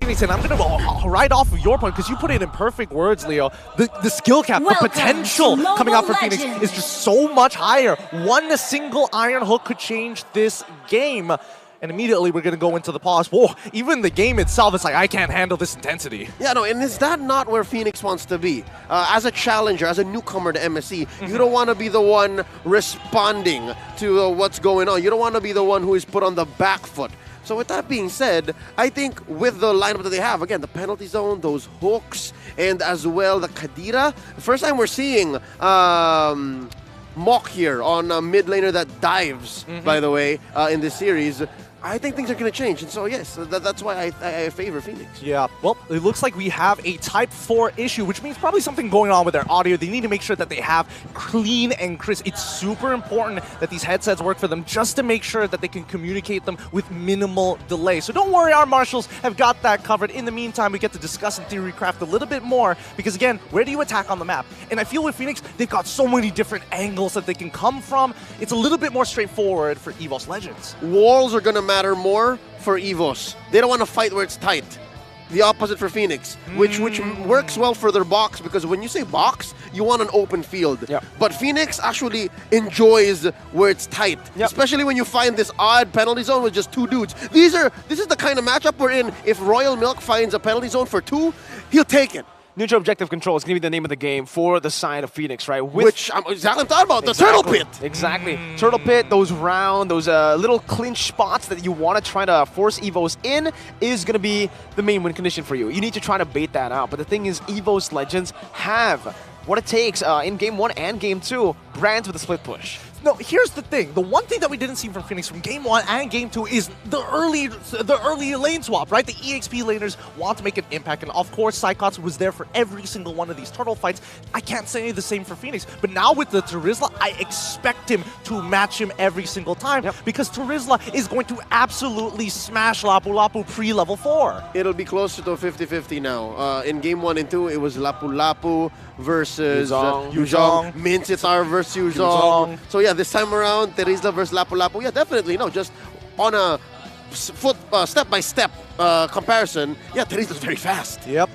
Fenix, and I'm going to right off of your point, because you put it in perfect words, Leo. The skill cap, the potential coming out for Fenix is just so much higher. One single Iron Hook could change this game. And immediately we're going to go into the pause. Whoa, even the game itself is like, I can't handle this intensity. Yeah, no, and is that not where Fenix wants to be? As a challenger, as a newcomer to MSC, you don't want to be the one responding to what's going on. You don't want to be the one who is put on the back foot. So with that being said, I think with the lineup that they have, again, the penalty zone, those hooks, and as well the Kadira, the first time we're seeing Mok here on a mid laner that dives, by the way, in this series. I think things are going to change, and so yes, that's why I favor Fenix. Yeah, well, it looks like we have a Type 4 issue, which means probably something going on with their audio. They need to make sure that they have clean and crisp. It's super important that these headsets work for them just to make sure that they can communicate them with minimal delay. So don't worry, our marshals have got that covered. In the meantime, we get to discuss and theory craft a little bit more, because again, where do you attack on the map? And I feel with Fenix, they've got so many different angles that they can come from. It's a little bit more straightforward for Evos Legends. Walls are going to matter more for Evos. They don't want to fight where it's tight. The opposite for Fenix, which works well for their box, because when you say box, you want an open field. Yep. But Fenix actually enjoys where it's tight, especially when you find this odd penalty zone with just two dudes. This is the kind of matchup we're in. If Royal Milk finds a penalty zone for two, he'll take it. Neutral objective control is going to be the name of the game for the side of Fenix, right? Which I'm exactly talking about, the turtle pit. Exactly. Turtle pit, those round, those little clinch spots that you want to try to force Evos in is going to be the main win condition for you. You need to try to bait that out. But the thing is, Evos Legends have what it takes in Game 1 and Game 2, brands with a split push. No, here's the thing. The one thing that we didn't see from Fenix from Game 1 and Game 2 is the early lane swap, right? The EXP laners want to make an impact, and of course, Psychots was there for every single one of these turtle fights. I can't say the same for Fenix, but now with the Terizla, I expect him to match him every single time, because Terizla is going to absolutely smash Lapu Lapu pre-level 4. It'll be closer to 50-50 now. In Game 1 and 2, it was Lapu Lapu versus Yuzhong, Mincitar versus Yuzhong. So yeah, this time around, Terizla versus Lapu Lapu. Yeah, definitely. No, just on a step-by-step comparison, yeah, Terizla's very fast. Yep,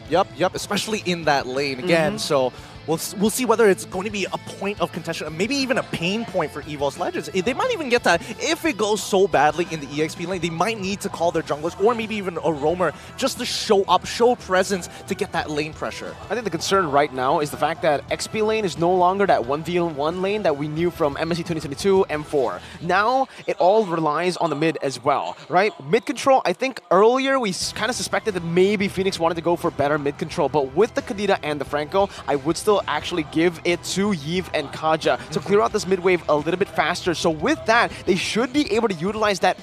especially in that lane again. So we'll see whether it's going to be a point of contention, maybe even a pain point for Evos Legends. They might even get that if it goes so badly in the EXP lane. They might need to call their junglers or maybe even a roamer just to show up, show presence to get that lane pressure. I think the concern right now is the fact that XP lane is no longer that 1v1 lane that we knew from MSC 2022 M4. Now it all relies on the mid as well, right? Mid control, I think earlier we kind of suspected that maybe Fenix wanted to go for better mid control, but with the Kadira and the Franco, I would still actually give it to Yves and Kaja to clear out this mid wave a little bit faster. So with that, they should be able to utilize that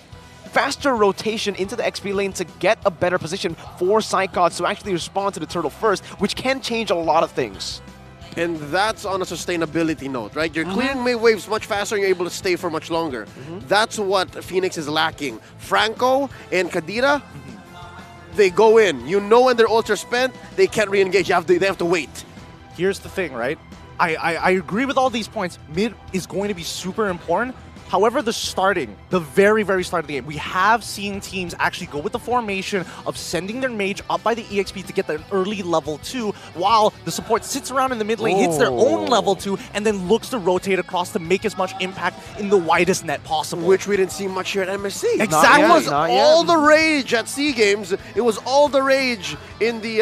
faster rotation into the XP lane to get a better position for Psychots to actually respond to the turtle first, which can change a lot of things. And that's on a sustainability note, right? You're clearing mid waves much faster and you're able to stay for much longer. That's what Fenix is lacking. Franco and Kadira, they go in. You know when their ults are spent, they can't re-engage. They have to wait. Here's the thing, right? I agree with all these points. Mid is going to be super important. However, the very, very start of the game, we have seen teams actually go with the formation of sending their mage up by the EXP to get their early level 2, while the support sits around in the mid lane, hits their own level 2, and then looks to rotate across to make as much impact in the widest net possible. Which we didn't see much here at MSC. Exactly. It was all the rage at SEA Games. It was all the rage in the,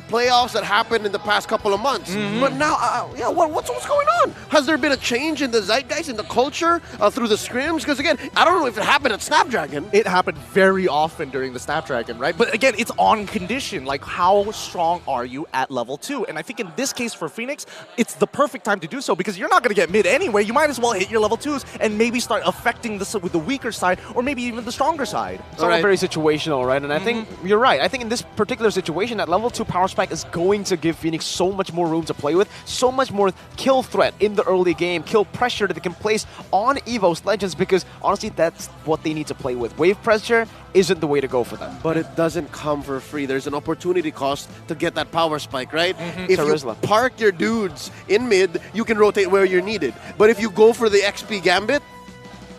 playoffs that happened in the past couple of months. But now, what's going on? Has there been a change in the zeitgeist, in the culture, through the scrims? Because again, I don't know if it happened at Snapdragon. It happened very often during the Snapdragon, right? But again, it's on condition. Like, how strong are you at level 2? And I think in this case for Fenix, it's the perfect time to do so, because you're not going to get mid anyway. You might as well hit your level 2s and maybe start affecting this with the weaker side or maybe even the stronger side. It's all very situational, right? And I think you're right. I think in this particular situation, that level 2 power spike is going to give Fenix so much more room to play with, so much more kill threat in the early game, kill pressure that they can place on Evos Legends, because honestly, that's what they need to play with. Wave pressure isn't the way to go for them. But it doesn't come for free. There's an opportunity cost to get that power spike, right? If Terizla. you park your dudes in mid, you can rotate where you're needed. But if you go for the XP gambit,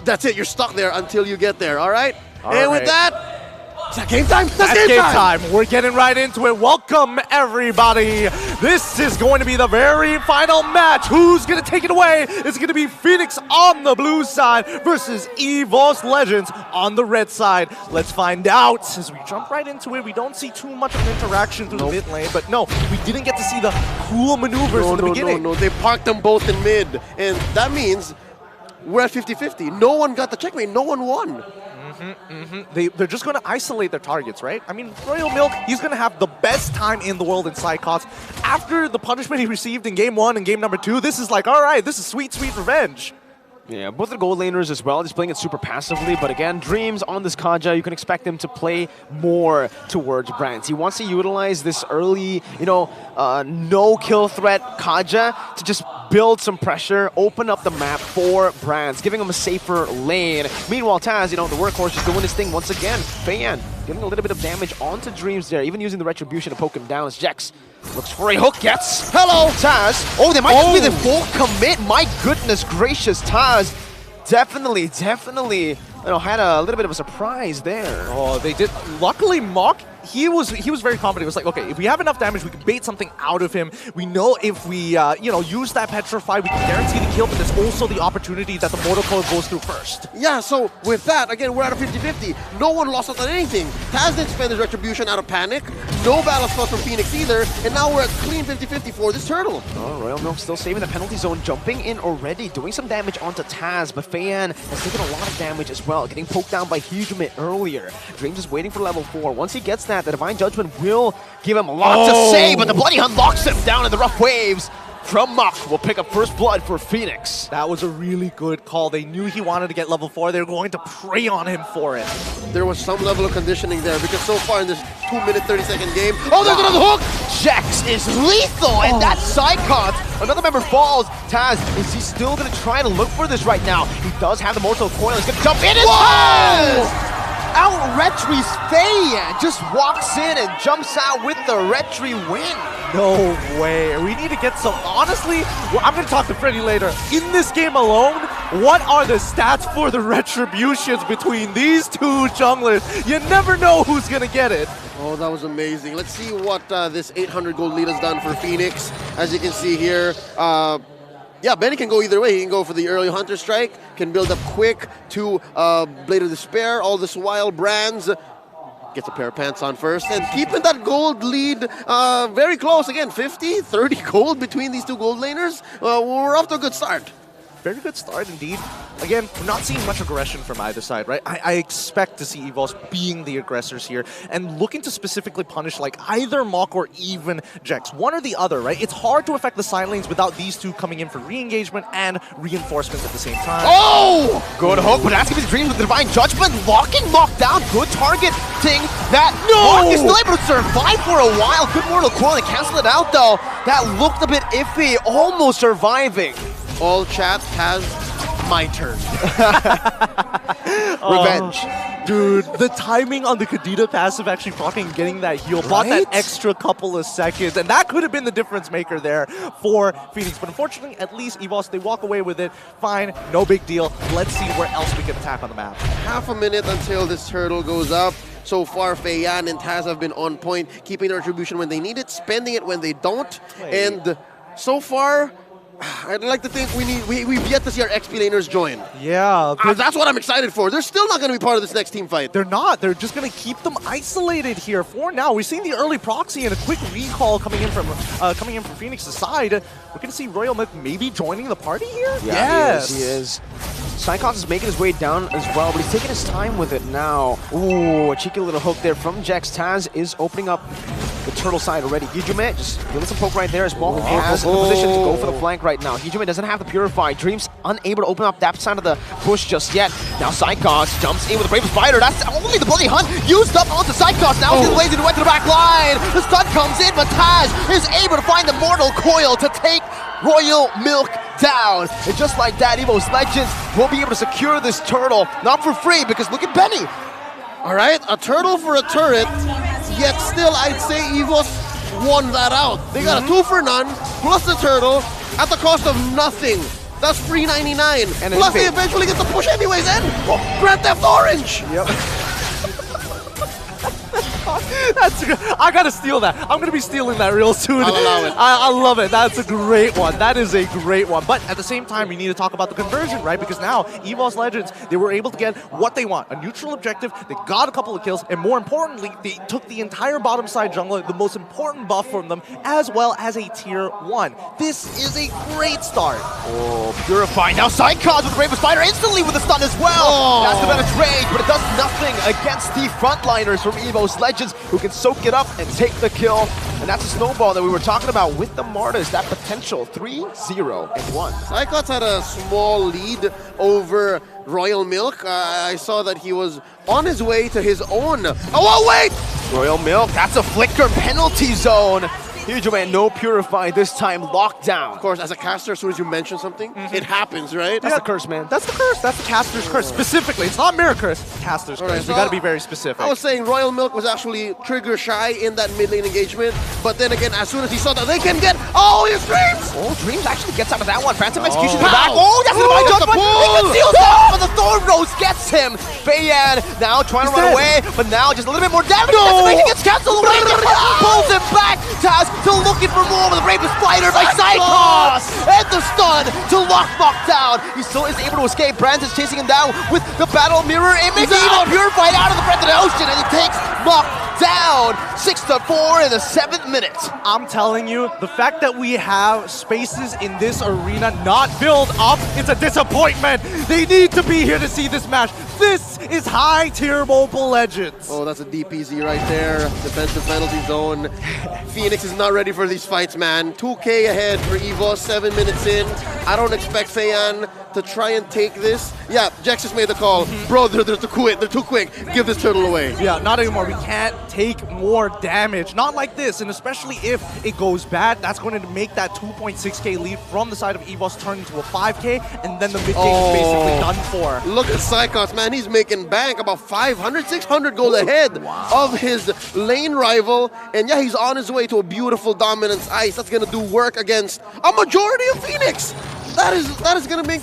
that's it. You're stuck there until you get there, all right? And with that, Is that game time? That's game time. We're getting right into it. Welcome, everybody. This is going to be the very final match. Who's going to take it away? It's going to be Fenix on the blue side versus Evos Legends on the red side. Let's find out. As we jump right into it, we don't see too much of an interaction through the mid lane, but no, we didn't get to see the cool maneuvers in the beginning. No, they parked them both in mid, and that means we're at 50-50. No one got the checkmate. No one won. They're just going to isolate their targets, right? I mean, Royal Milk, he's going to have the best time in the world in side costs. After the punishment he received in game 1 and game number 2, this is like, all right, this is sweet, sweet revenge. Yeah, both the gold laners as well, just playing it super passively. But again, Dreams on this Kaja, you can expect him to play more towards Brands. He wants to utilize this early, no kill threat Kaja to just build some pressure, open up the map for Brands, giving him a safer lane. Meanwhile, Taz, the workhorse is doing his thing once again. Fan getting a little bit of damage onto Dreams there, even using the Retribution to poke him down as Jex looks for a hook, gets. Hello, Taz. Oh, they might just be the full commit. My goodness gracious, Taz. Definitely, had a little bit of a surprise there. Oh, they did. Luckily, Mock, he was very confident. He was like, okay, if we have enough damage, we can bait something out of him. We know if we, use that Petrify, we can guarantee the kill, but there's also the opportunity that the Mortal Coil goes through first. Yeah, so with that, again, we're at a 50-50. No one lost out on anything. Taz didn't spend his Retribution out of panic. No battle spells from Fenix either, and now we're at clean 50-50 for this turtle. Oh, Royal Milk still saving the penalty zone, jumping in already, doing some damage onto Taz, but Fan has taken a lot of damage as well, getting poked down by Hijime earlier. Dreams is waiting for level 4. Once he gets that, the Divine Judgment will give him a lot to say, but the Bloody Hunt locks him down in the rough waves. From Muck will pick up first blood for Fenix. That was a really good call. They knew he wanted to get level 4. They were going to prey on him for it. There was some level of conditioning there because so far in this 2-minute, 30-second game, there's another hook! Jex is lethal, and that side cut. Another member falls. Taz, is he still going to try to look for this right now? He does have the Mortal Coil. He's going to jump in and Taz! Out-retries Faye, just walks in and jumps out with the retry win. No way. We need to get some, honestly, I'm going to talk to Freddy later. In this game alone, what are the stats for the retributions between these two junglers? You never know who's going to get it. Oh, that was amazing. Let's see what this 800 gold lead has done for Fenix. As you can see here, yeah, Benny can go either way. He can go for the early Hunter Strike, can build up quick to Blade of Despair. All this while, Brands gets a pair of pants on first, and keeping that gold lead very close. Again, 50, 30 gold between these two gold laners. We're off to a good start. Very good start indeed. Again, we're not seeing much aggression from either side, right? I expect to see Evos being the aggressors here and looking to specifically punish like either Mock or even Jex. One or the other, right? It's hard to affect the side lanes without these two coming in for re-engagement and reinforcements at the same time. Oh! Good hook, but asking his Dreams with the Divine Judgment, locking Mock down. Good targeting that. Mock is still able to survive for a while. Good Mortal Coil to cancel it out though. That looked a bit iffy, almost surviving. All chat has my turn. Revenge. Dude, the timing on the Kadita passive actually fucking getting that heal bought that extra couple of seconds, and that could have been the difference maker there for Fenix. But unfortunately, at least Evos, they walk away with it. Fine, no big deal. Let's see where else we can attack on the map. Half a minute until this turtle goes up. So far, Feiyan and Taz have been on point, keeping their retribution when they need it, spending it when they don't. And so far, I'd like to think we've yet to see our XP laners join. Yeah. That's what I'm excited for. They're still not going to be part of this next team fight. They're not. They're just going to keep them isolated here for now. We're seeing the early proxy and a quick recall coming in from Fenix's side. We're going to see Royal Milk maybe joining the party here? Yeah, yes. He is. Psychos is making his way down as well, but he's taking his time with it now. Ooh, a cheeky little hook there from Jex. Taz is opening up the turtle side already. Hijime just giving some poke right there as Ball has in the position to go for the flank right now. Hijime doesn't have the Purify. Dreams unable to open up that side of the push just yet. Now Psychos jumps in with a Brave Spider. That's only the Bloody Hunt used up onto Psychos. Now he's lazy to went to the back line. The stun comes in, but Taz is able to find the Mortal Coil to take Royal Milk down. And just like that, Evos Legends will be able to secure this turtle. Not for free, because look at Benny. All right, a turtle for a turret. Yet still, I'd say Evos won that out. They got a 2 for none, plus the turtle, at the cost of nothing. That's free 99. And plus they eventually get the push anyways, and Grand Theft Orange. Yep. I gotta steal that. I'm gonna be stealing that real soon. I'll allow it. I love it. That's a great one. That is a great one. But at the same time, we need to talk about the conversion, right? Because now, Evos Legends, they were able to get what they want. A neutral objective, they got a couple of kills, and more importantly, they took the entire bottom side jungler, the most important buff from them, as well as a tier 1. This is a great start. Oh, Purify. Now Psychos with the Brave Spider instantly with the stun as well. Oh. That's the better rage, but it does nothing against the frontliners from Evos Legends who can soak it up and take the kill. And that's a snowball that we were talking about with the Martas, that potential 3-0 and 1. Sycots had a small lead over Royal Milk. I saw that he was on his way to his own. Oh, wait! Royal Milk, that's a flicker penalty zone. Huge man, no Purify this time, locked down. Of course, as a caster, as soon as you mention something, it happens, right? That's the curse, man. That's the curse. That's the caster's curse. Specifically, it's not mirror curse. Caster's curse. so We gotta be very specific. I was saying Royal Milk was actually trigger shy in that mid lane engagement, but then again, as soon as he saw that they can get his Dreams! Oh, Dreams actually gets out of that one. Phantom Execution in the Wow. back. Oh, that's a Ooh, divine that's a judgment. He pull. conceals that, but the Thorn Rose gets him. Feiyan now trying to run dead. away, but now just a little bit more damage. No. He gets canceled away. Pulls him back. Taz still looking for more, but the Brave Spider by Psychos. And the stun to lock down. He still is able to escape. Brands is chasing him down with the battle mirror image. He's out. Even Purified out of the breath of the ocean, and he takes Mock down. 6-4 in the 7th minute. I'm telling you, the fact that we have spaces in this arena not filled up, it's a disappointment. They need to be here to see this match. This is high tier Mobile Legends. Oh, that's a DPZ right there. Defensive penalty zone. Fenix is not ready for these fights, man. 2K ahead for Evos, 7 minutes in. I don't expect Feiyan to try and take this. Yeah, Jax just made the call. Bro, they're too quick. They're too quick. Give this turtle away. Yeah, not anymore. We can't take more damage. Not like this, and especially if it goes bad, that's going to make that 2.6k lead from the side of Evos turn into a 5k, and then the mid game is basically done for. Look at Sycots, man. He's making bank about 500, 600 gold ahead of his lane rival. And yeah, he's on his way to a beautiful dominance ice. That's going to do work against a majority of Fenix. That is going to make...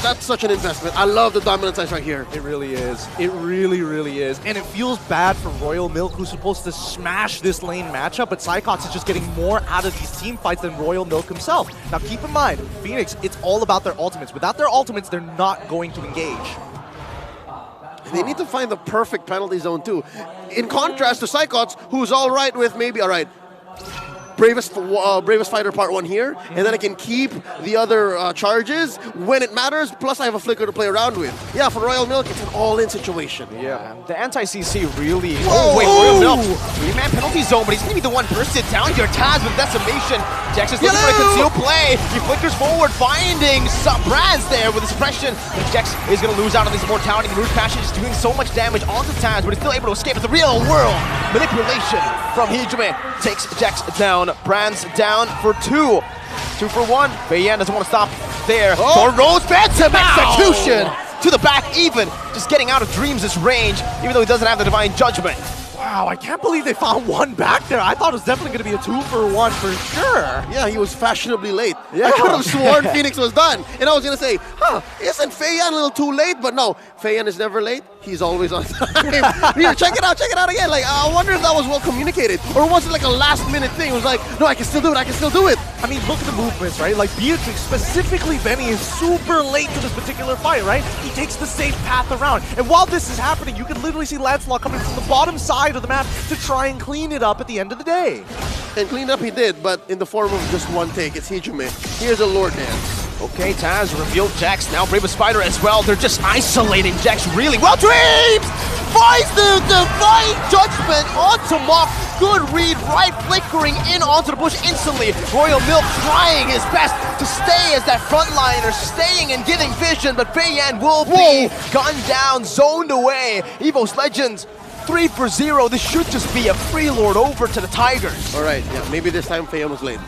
That's such an investment. I love the dominance ice right here. It really is. It really, really is. And it feels bad for Royal Milk, who's supposed to smash this lane matchup, but Sycots is just getting more out of these team fights than Royal Milk himself. Now keep in mind, Fenix, it's all about their ultimates. Without their ultimates, they're not going to engage. They need to find the perfect penalty zone too. In contrast to Sycots, who's all right with maybe, all right, Bravest Fighter Part 1 here, and then I can keep the other charges when it matters, plus I have a flicker to play around with. Yeah, for Royal Milk, it's an all-in situation. Yeah, the anti-CC really... Whoa. Oh, wait, Royal Milk. 3-man penalty zone, but he's going to be the one bursted down here. Taz with Decimation. Jax is looking for a concealed play. He flickers forward, finding some Brands there with the suppression. And Jax is going to lose out on this immortality. The Rouge Passion is doing so much damage onto Taz, but he's still able to escape. It's the real world manipulation from Hijime. Takes Jax down. Brands down for 2. 2 for 1. Feiyan doesn't want to stop there. For Rose Phantom execution to the back even. Just getting out of Dreams' range, even though he doesn't have the Divine Judgment. Wow, I can't believe they found one back there. I thought it was definitely going to be a 2 for 1 for sure. Yeah, he was fashionably late. Yeah. I could have sworn Fenix was done. And I was going to say, isn't Feiyan a little too late? But no, Feiyan is never late. He's always on time. Here, check it out again. Like, I wonder if that was well communicated. Or was it like a last minute thing? It was like, no, I can still do it. I mean, look at the movements, right? Like, Beatrix, specifically Benny, is super late to this particular fight, right? He takes the safe path around. And while this is happening, you can literally see Lancelot coming from the bottom side of the map to try and clean it up at the end of the day. And clean up he did, but in the form of just one take. It's Hijime. Here's a Lord Dance. Okay, Taz revealed Jax, now Brave Spider as well. They're just isolating Jax really well. Dreams finds the Divine Judgment onto Mock. Good read, right flickering in onto the bush instantly. Royal Milk trying his best to stay as that frontliner, staying and getting vision, but Feiyan will be gunned down, zoned away. Evos Legends 3 for 0. This should just be a freelord over to the Tigers. All right, yeah, maybe this time Feiyan was late.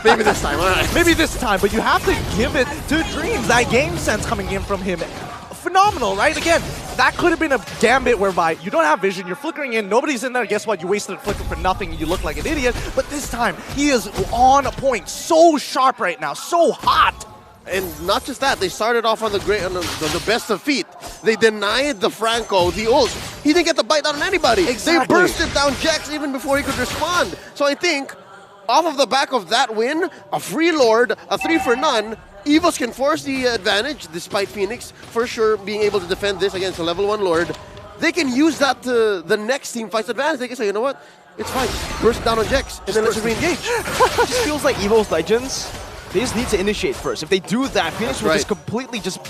Maybe this time, all right. Maybe this time, but you have to give it to Dreams. That game sense coming in from him, phenomenal, right? Again, that could have been a gambit whereby you don't have vision, you're flickering in, nobody's in there, guess what? You wasted a flicker for nothing, you look like an idiot. But this time, he is on point, so sharp right now, so hot. And not just that, they started off on the best of feet. They denied the Franco the ult. He didn't get the bite down on anybody. Exactly. They bursted down Jax even before he could respond. So I think, off of the back of that win, a free Lord, a 3 for none, Evos can force the advantage, despite Fenix for sure being able to defend this against a level 1 Lord. They can use that to the next team fight's advantage. They can say, you know what? It's fine. Burst down on Jax, and then let's re-engage. It just feels like Evos Legends, they just need to initiate first. If they do that, Fenix will just completely just...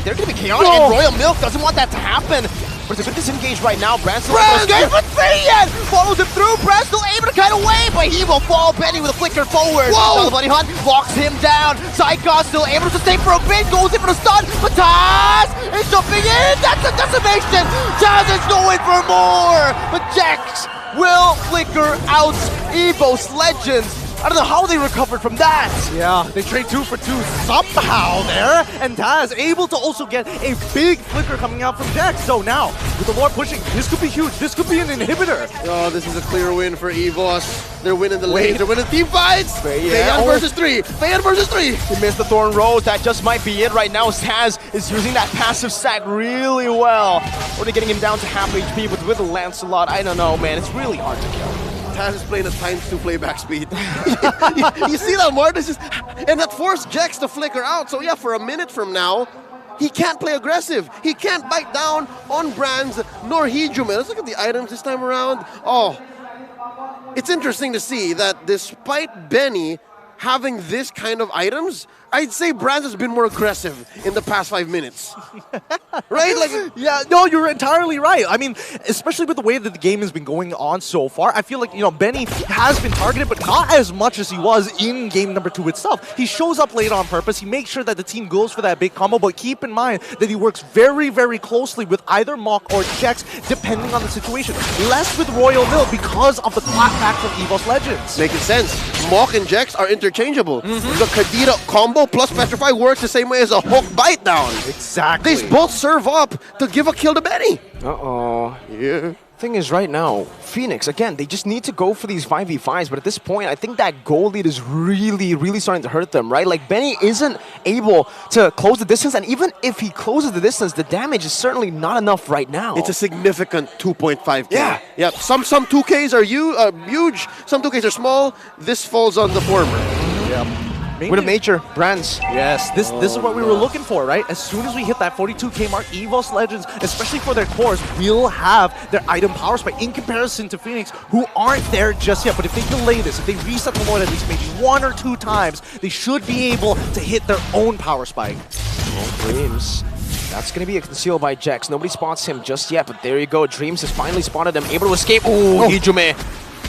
They're going to be chaotic, and Royal Milk doesn't want that to happen. But it's a good disengage right now. Brand's still able to escape, but Fayan follows him through. Brand's still able to cut away, but he will fall. Benny with a flicker forward. Whoa! The Bunny Hunt locks him down. Psycho still able to sustain for a bit, goes in for the stun, but Taz is jumping in. That's a decimation. Taz is going for more, but Jax will flicker out Evos Legends. I don't know how they recovered from that. Yeah, they trade 2 for 2 somehow there, and Taz able to also get a big flicker coming out from Jax. So now, with the Lord pushing, this could be huge. This could be an inhibitor. Oh, this is a clear win for Evos. They're winning the lanes. They're winning team fights. Fayan versus 3. Fayan versus 3. He missed the Thorn Rose. That just might be it right now. Taz is using that passive stack really well. Only getting him down to half HP, but with the Lancelot, I don't know, man. It's really hard to kill. Taz is playing at ×2 playback speed. you see that, Martin? And that forced Jax to flicker out. So yeah, for a minute from now, he can't play aggressive. He can't bite down on Brands nor Hijume. Let's look at the items this time around. Oh, it's interesting to see that despite Benny having this kind of items, I'd say Brands has been more aggressive in the past 5 minutes. Right? Like, yeah, no, you're entirely right. I mean, especially with the way that the game has been going on so far, I feel like, you know, Benny has been targeted, but not as much as he was in game number 2 itself. He shows up late on purpose. He makes sure that the team goes for that big combo, but keep in mind that he works very, very closely with either Mach or Jax, depending on the situation. Less with Royal Milk because of the clapback from Evos Legends. making sense. Mach and Jax are interchangeable. The Kadira combo plus Petrify works the same way as a hook bite down. Exactly. They both serve up to give a kill to Benny. Uh-oh. Yeah. Thing is, right now, Fenix, again, they just need to go for these 5v5s, but at this point, I think that goal lead is really, really starting to hurt them, right? Like, Benny isn't able to close the distance, and even if he closes the distance, the damage is certainly not enough right now. It's a significant 2.5K. Yeah. Yeah. Some 2Ks are huge, some 2Ks are small. This falls on the former. Yeah. Win of nature, Brands. Yes, this is what we were looking for, right? As soon as we hit that 42K mark, Evos Legends, especially for their cores, will have their item power spike in comparison to Fenix, who aren't there just yet. But if they delay this, if they reset the Lord at least maybe 1 or 2 times, they should be able to hit their own power spike. Oh, Dreams. That's going to be concealed by Jax. Nobody spots him just yet, but there you go. Dreams has finally spotted him, able to escape. Ooh, Hijume.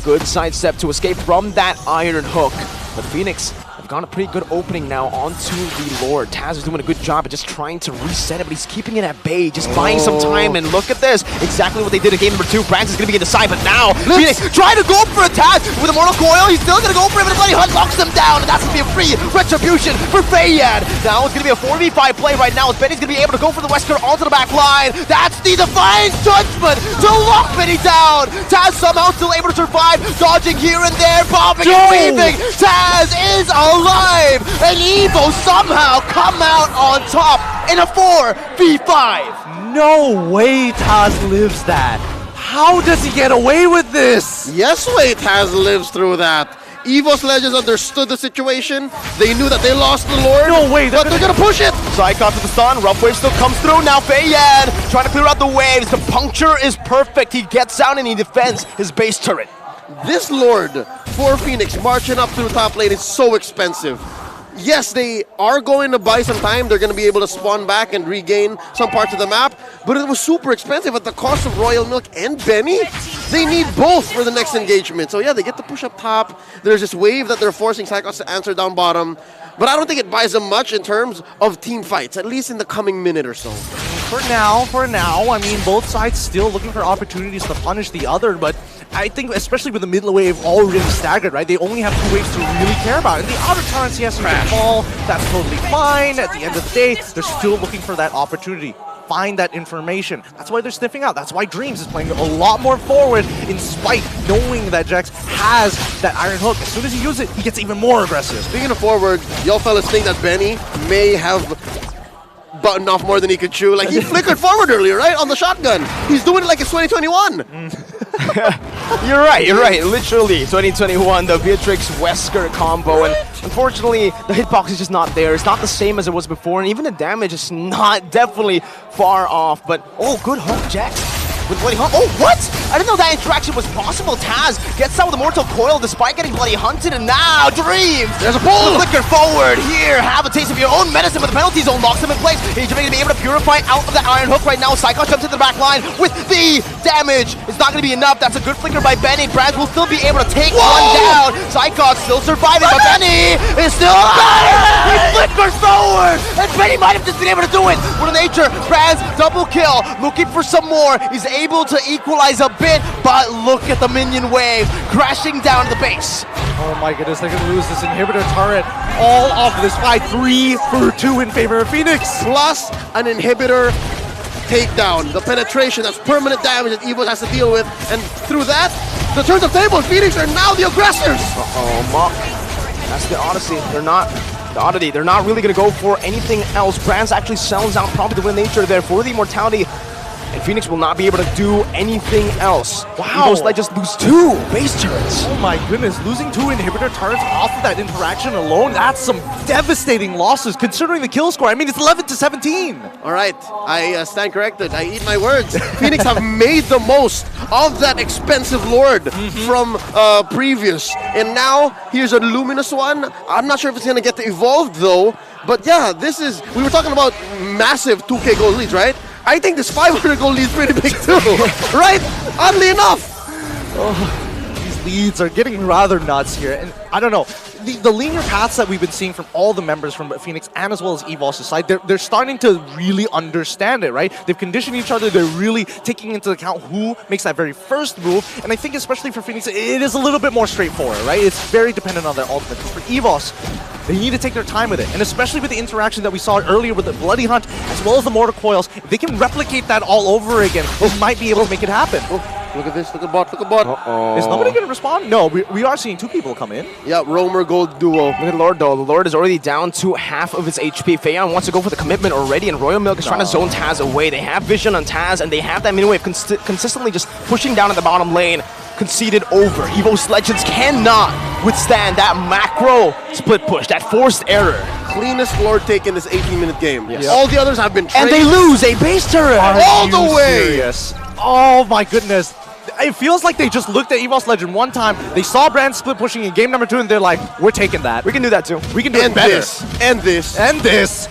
Good sidestep to escape from that Iron Hook. But Fenix have got a pretty good opening now onto the Lord. Taz is doing a good job at just trying to reset it, but he's keeping it at bay, just buying some time. And look at this, exactly what they did in game number 2. Brands is going to be in the side, but now Fenix trying to go for a Taz with a Mortal Coil. He's still going to go for it, but the Bloody Hunt locks him down, and that's going to be a free retribution for Fayan. Now it's going to be a 4v5 play right now, as Benny's going to be able to go for the Wesker onto the back line. That's the Divine Judgment to lock Benny down. Taz somehow still able to survive, dodging here and there, bobbing and weaving. Taz is alive, and Evo somehow come out on top in a 4v5. No way Taz lives that. How does he get away with this? Yes, way Taz lives through that. Evos Legends understood the situation. They knew that they lost the Lord. No way, but they're gonna push it. Cyclops to the stun. Rough Wave still comes through. Now Fayan trying to clear out the waves. The puncture is perfect. He gets out and he defends his base turret. This Lord for Fenix marching up through top lane is so expensive. Yes, they are going to buy some time. They're going to be able to spawn back and regain some parts of the map. But it was super expensive at the cost of Royal Milk and Benny. They need both for the next engagement. So yeah, they get to push up top. There's this wave that they're forcing Cyclops to answer down bottom. But I don't think it buys them much in terms of team fights, at least in the coming minute or so. For now, I mean, both sides still looking for opportunities to punish the other, but I think especially with the mid wave already staggered, right? They only have 2 waves to really care about. And the outer turrets, yes, you can fall. That's totally fine. At the end of the day, they're still looking for that opportunity. Find that information. That's why they're sniffing out. That's why Dreams is playing a lot more forward in spite knowing that Jax has that Iron Hook. As soon as he uses it, he gets even more aggressive. Speaking of forward, y'all fellas think that Benny may have button off more than he could chew. Like, he flickered forward earlier, right? On the shotgun. He's doing it like it's 2021. You're right. Literally, 2021, the Beatrix Wesker combo, and unfortunately, the hitbox is just not there. It's not the same as it was before, and even the damage is not definitely far off. But oh, good hook, Jax. With Bloody Hunt. Oh, what? I didn't know that interaction was possible. Taz gets out with the Mortal Coil despite getting Bloody Hunted, and now Dreams. There's a pull. Flicker forward here. Have a taste of your own medicine, but the penalty zone locks him in place. He's going to be able to purify out of the Iron Hook right now. Psycho jumps into the back line with the damage. It's not going to be enough. That's a good flicker by Benny. Brands will still be able to take one down. Psycho still surviving, but Benny is still alive. He flickers forward, and Benny might have just been able to do it. What a nature. Brands double kill, looking for some more. He's able to equalize a bit, but look at the minion wave crashing down to the base. Oh my goodness, they're gonna lose this inhibitor turret. All of this fight, 3 for 2 in favor of Fenix. Plus an inhibitor takedown. The penetration, that's permanent damage that Evos has to deal with. And through that, the turns of tables, Fenix are now the aggressors. Uh-oh, Mock. That's the Odyssey. They're not really going to go for anything else. Brands actually sells out probably the win nature there for the immortality. And Fenix will not be able to do anything else. Wow. Evos like just lose 2 base turrets. Oh my goodness, losing 2 inhibitor turrets off of that interaction alone, that's some devastating losses considering the kill score. I mean, it's 11-17. All right, I stand corrected. I eat my words. Phoenix have made the most of that expensive Lord from previous. And now, here's a Luminous one. I'm not sure if it's going to get evolved though. But yeah, this is, we were talking about massive 2K gold leads, right? I think this 500 gold lead is pretty big too, right? Oddly enough. Oh, these leads are getting rather nuts here. And I don't know, the linear paths that we've been seeing from all the members from Fenix and as well as Evos' side, they're starting to really understand it, right? They've conditioned each other. They're really taking into account who makes that very first move. And I think especially for Fenix, it is a little bit more straightforward, right? It's very dependent on their ultimate. For Evos, they need to take their time with it. And especially with the interaction that we saw earlier with the Bloody Hunt, as well as the Mortal Coils, if they can replicate that all over again, they might be able to make it happen. Look at this, look at bot, look at bot. Is nobody going to respond? No, we are seeing 2 people come in. Yeah, Roamer Gold duo. Look at Lord though. The Lord is already down to half of his HP. Feiyan wants to go for the commitment already, and Royal Milk is trying to zone Taz away. They have vision on Taz, and they have that mini wave consistently just pushing down at the bottom lane. Conceded over. Evos Legends cannot withstand that macro split push, that forced error. Cleanest Lord take in this 18-minute game. Yes. All the others have been And they lose a base turret. all the way. Serious? Oh my goodness. It feels like they just looked at Evos Legend one time, they saw Brand split pushing in game number 2, and they're like, we're taking that. We can do that too. We can do it better. And this. And this.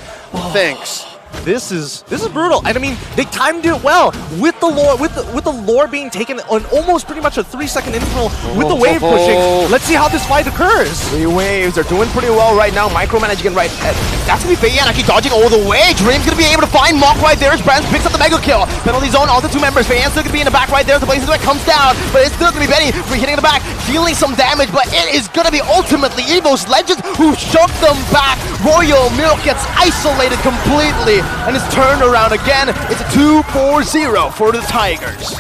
Thanks. This is brutal, and I mean they timed it well with the lore with the lore being taken on almost pretty much a 3-second interval with the wave pushing. Let's see how this fight occurs. 3 waves are doing pretty well right now. Micromanaging right. That's gonna be Feiyan actually dodging all the way. Dream's gonna be able to find Mock right there as Brands picks up the mega kill. Penalty zone, all the 2 members. Feiyan's still gonna be in the back right there. The blaze into it comes down, but it's still gonna be Benny hitting the back, dealing some damage. But it is gonna be ultimately Evos Legends who shook them back. Royal Milk gets isolated completely. And it's turned around again. It's a 2-4-0 for the Tigers.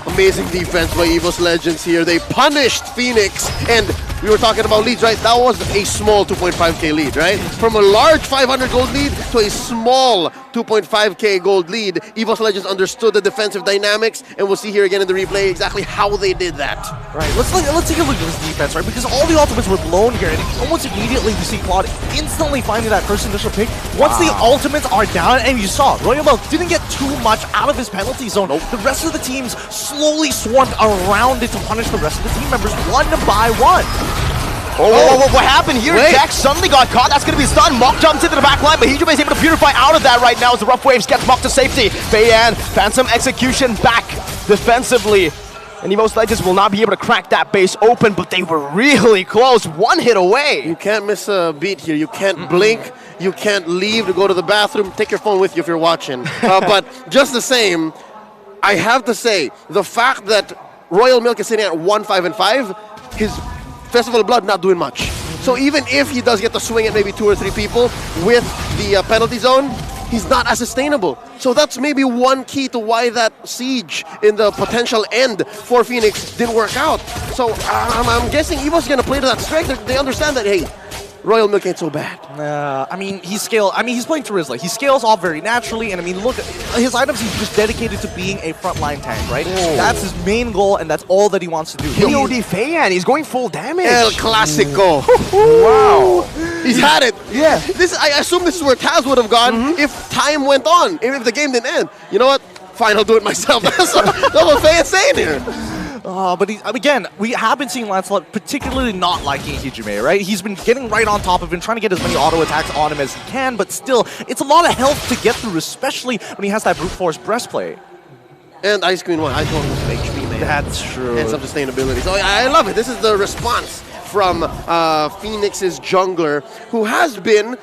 Amazing defense by Evos Legends here. They punished Fenix, and we were talking about leads, right? That was a small 2.5k lead, right? From a large 500 gold lead to a small 2.5k gold lead. Evos Legends understood the defensive dynamics, and we'll see here again in the replay exactly how they did that. Right, let's take a look at this defense, right? Because all the ultimates were blown here, and almost immediately you see Claude instantly finding that first initial pick. Once the ultimates are down, and you saw Royal Milk didn't get too much out of his penalty zone. The rest of the teams slowly swarmed around it to punish the rest of the team members one by one. What happened here? Jax suddenly got caught. That's going to be stunned. Mock jumps into the back line, but Hijube is able to purify out of that right now as the rough waves gets Mock to safety. Feiyan, Phantom Execution back defensively. And Evos Legends will not be able to crack that base open, but they were really close. 1 hit away. You can't miss a beat here. You can't blink. You can't leave to go to the bathroom. Take your phone with you if you're watching. But just the same, I have to say, the fact that Royal Milk is sitting at 1-5-5, his Festival of Blood not doing much. So even if he does get to swing at maybe 2 or 3 people with the penalty zone, he's not as sustainable. So that's maybe one key to why that siege in the potential end for Fenix didn't work out. So I'm guessing Evo's going to play to that strength. They understand that, hey, Royal Milk ain't so bad. I mean, he's playing Terizla. He scales off very naturally, and I mean, look, his items, he's just dedicated to being a frontline tank, right? Oh. That's his main goal, and that's all that he wants to do. KOD Feiyan, he's going full damage. El Clasico. Wow. He's had it. Yeah. I assume this is where Taz would have gone if time went on, if the game didn't end. You know what? Fine, I'll do it myself. That's what Feiyan's saying here. But again, we have been seeing Lancelot particularly not liking Hijime, right? He's been getting right on top of him, trying to get as many auto attacks on him as he can, but still, it's a lot of health to get through, especially when he has that brute force breastplate. And Ice Queen 1, I told him it was HP, man. That's true. And some sustainability. So I love it. This is the response from Fenix's jungler, who has been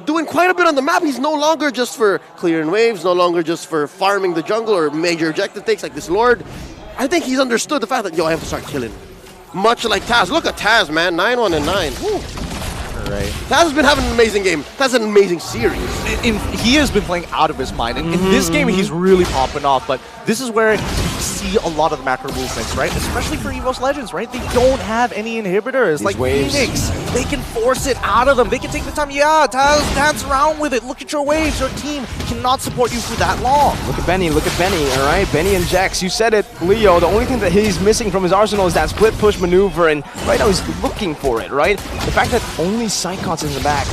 doing quite a bit on the map. He's no longer just for clearing waves, no longer just for farming the jungle or major objective takes like this Lord. I think he's understood the fact that, yo, I have to start killing. Much like Taz. Look at Taz, man. 9-1 and 9. Woo. Right. Taz has been having an amazing game. Taz has an amazing series. He has been playing out of his mind. And in this game, he's really popping off. But this is where you see a lot of the macro movements, right? Especially for Evos Legends, right? They don't have any inhibitors. Like waves. Fenix, they can force it out of them. They can take the time. Yeah, Taz, dance around with it. Look at your waves. Your team cannot support you for that long. Look at Benny, all right? Benny and Jax, you said it, Leo. The only thing that he's missing from his arsenal is that split push maneuver, and right now he's looking for it, right? The fact that only Psychon's in the back.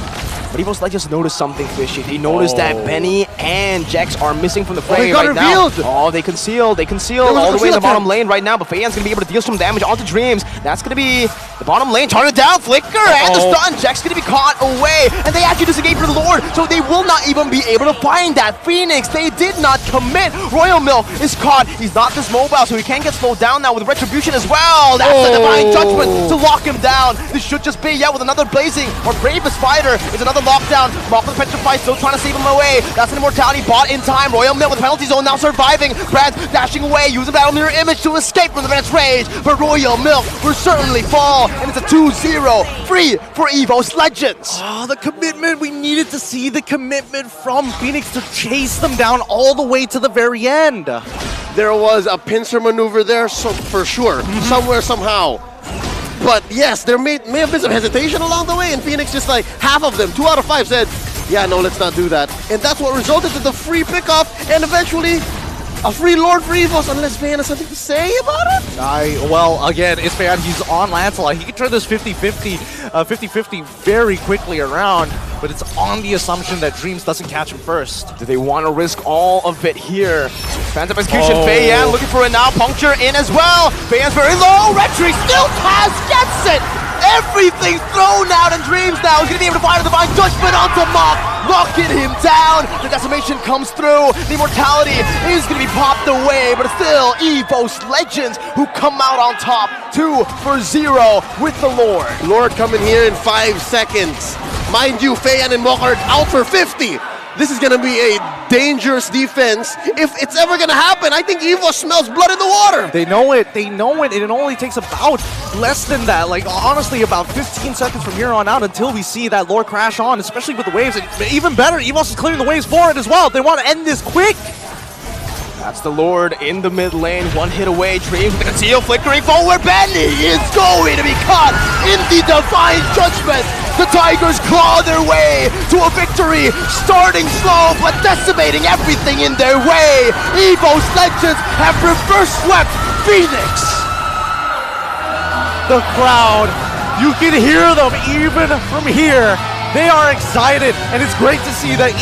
But Evos Legends noticed something fishy. They noticed that Benny and Jax are missing from the fray got right revealed. now. Oh, they conceal all the way in the bottom lane right now, but Feiyan's going to be able to deal some damage onto Dreams. That's going to be the bottom lane. Turn it down, Flicker, and the stun. Jax going to be caught away, and they actually disengage for the Lord, so they will not even be able to find that Fenix. They did not commit. Royal Milk is caught. He's not this mobile, so he can't get slowed down now with Retribution as well. That's a Divine Judgment to lock him down. This should just be, with another Blazing or Bravest Fighter. It's another lockdown. Mock with Petrify, still trying to save him away. That's an Immortality bought in time. Royal Milk with Penalty Zone now surviving. Brad dashing away, using Battle Mirror Image to escape from the Venice Rage. But Royal Milk will certainly fall, and it's a 2-0 free for Evos Legends. Oh, the commitment. We needed to see the commitment from Fenix to chase them down all the way to the very end. There was a pincer maneuver there, so for sure, somewhere, somehow. But yes, there may have been some hesitation along the way, and Fenix just like half of them, 2 out of 5 said, yeah, no, let's not do that. And that's what resulted in the free pickoff, and eventually a free Lord for Evos, unless Feiyan has something to say about it? Well, again, it's Feiyan. He's on Lancelot. He can turn this 50-50 very quickly around, but it's on the assumption that Dreams doesn't catch him first. Do they want to risk all of it here? Phantom Execution, Feiyan looking for it now. Puncture in as well. Feiyan's very low. Retry still Taz gets it. Everything's thrown out, and Dreams now is going to be able to find a Divine Judgment onto Mock, locking him down. The Decimation comes through. The Immortality is going to be popped away, but still Evos Legends who come out on top 2-0 with the Lord. Lord coming here in 5 seconds. Mind you, Feiyan and Mock are out for 50. This is going to be a dangerous defense. If it's ever going to happen, I think Evos smells blood in the water. They know it. They know it. And it only takes about less than that. Like, honestly, about 15 seconds from here on out until we see that Lord crash on, especially with the waves. And even better, Evos is clearing the waves for it as well. They want to end this quick. That's the Lord in the mid lane. One hit away. Dreams with the conceal, flickering forward. Benny is going to be caught in the Divine Judgment. The Tigers claw their way to a victory, starting slow but decimating everything in their way. Evos Legends have reverse swept Fenix. The crowd, you can hear them even from here. They are excited, and it's great to see that